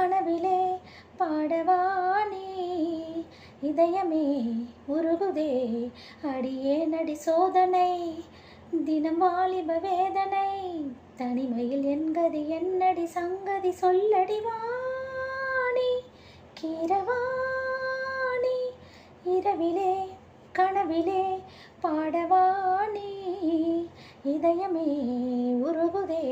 கனவிலே பாடவானே இதயமே உருகுதே அடியே நடி சோதனை தினம் வாலிப வேதனை தனிமையில் என்கதி என்னடி சங்கதி சொல்லடி வாணி கீரவாணி இரவிலே கனவிலே பாடவானே இதயமே உருகுதே